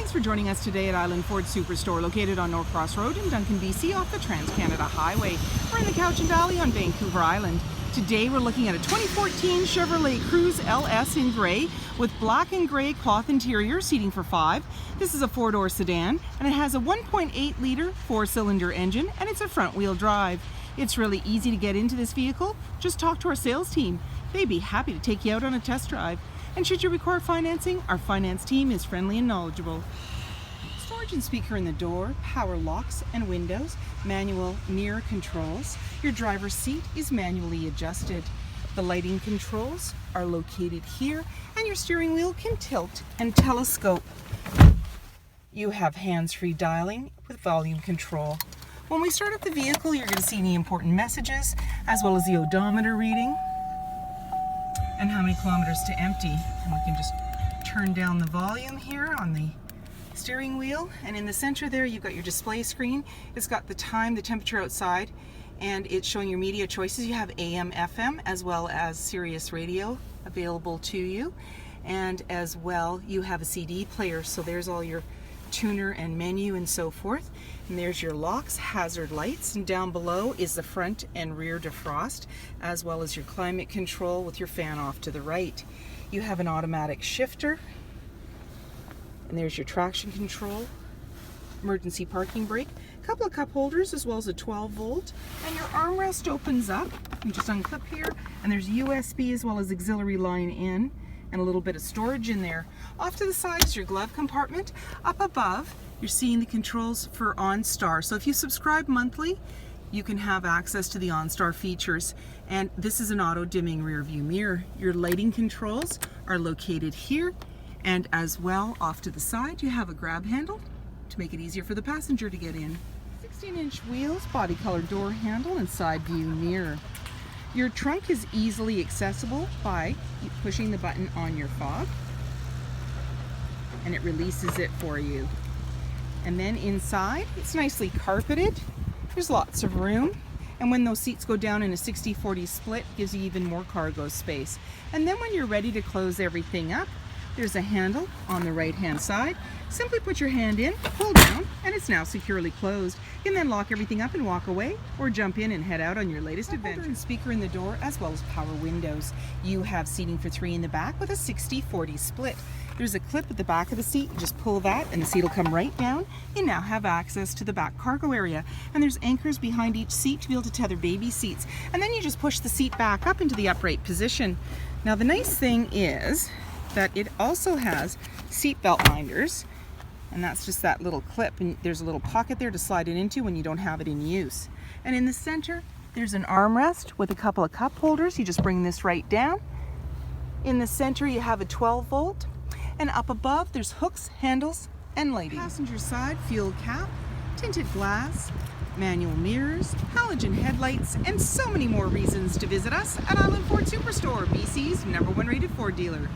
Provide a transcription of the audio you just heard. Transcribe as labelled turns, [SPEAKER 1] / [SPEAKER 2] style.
[SPEAKER 1] Thanks for joining us today at Island Ford Superstore, located on Norcross Road in Duncan, BC, off the Trans-Canada Highway. We're in the Cowichan Valley on Vancouver Island. Today we're looking at a 2014 Chevrolet Cruze LS in gray with black and gray cloth interior, seating for 5. This is a 4-door sedan and it has a 1.8 liter 4-cylinder engine and it's a front-wheel drive. It's really easy to get into this vehicle. Just talk to our sales team. They'd be happy to take you out on a test drive. And should you require financing, our finance team is friendly and knowledgeable. Storage and speaker in the door, power locks and windows, manual mirror controls. Your driver's seat is manually adjusted. The lighting controls are located here, and your steering wheel can tilt and telescope. You have hands-free dialing with volume control. When we start up the vehicle, you're going to see any important messages, as well as the odometer reading and how many kilometers to empty. And we can just turn down the volume here on the steering wheel, and in the center there you've got your display screen. It's got the time, the temperature outside, and it's showing your media choices. You have AM, FM, as well as Sirius radio available to you, and as well you have a CD player, so there's all your tuner and menu and so forth. And there's your locks, hazard lights, and down below is the front and rear defrost, as well as your climate control with your fan off to the right. You have an automatic shifter, and there's your traction control, emergency parking brake, a couple of cup holders, as well as a 12-volt, and your armrest opens up. You just unclip here, and there's USB as well as auxiliary line in, and a little bit of storage in there. Off to the side is your glove compartment. Up above, you're seeing the controls for Onstar. So if you subscribe monthly, you can have access to the Onstar features. And this is an auto-dimming rear view mirror. Your lighting controls are located here. And as well, off to the side, you have a grab handle to make it easier for the passenger to get in. 16-inch wheels, body color door handle, and side view mirror. Your trunk is easily accessible by pushing the button on your fob, and it releases it for you. And then inside, it's nicely carpeted. There's lots of room. And when those seats go down in a 60-40 split, it gives you even more cargo space. And then when you're ready to close everything up, there's a handle on the right-hand side. Simply put your hand in, pull down, and it's now securely closed. You can then lock everything up and walk away, or jump in and head out on your latest adventure. And speaker in the door, as well as power windows. You have seating for 3 in the back with a 60-40 split. There's a clip at the back of the seat. You just pull that and the seat will come right down. You now have access to the back cargo area. And there's anchors behind each seat to be able to tether baby seats. And then you just push the seat back up into the upright position. Now the nice thing is that it also has seat belt binders, and that's just that little clip, and there's a little pocket there to slide it into when you don't have it in use. And in the center there's an armrest with a couple of cup holders. You just bring this right down. In the center you have a 12-volt, and up above there's hooks, handles, and lighting. Passenger side, fuel cap, tinted glass, manual mirrors, halogen headlights, and so many more reasons to visit us at Island Ford Superstore, BC's #1 rated Ford dealer.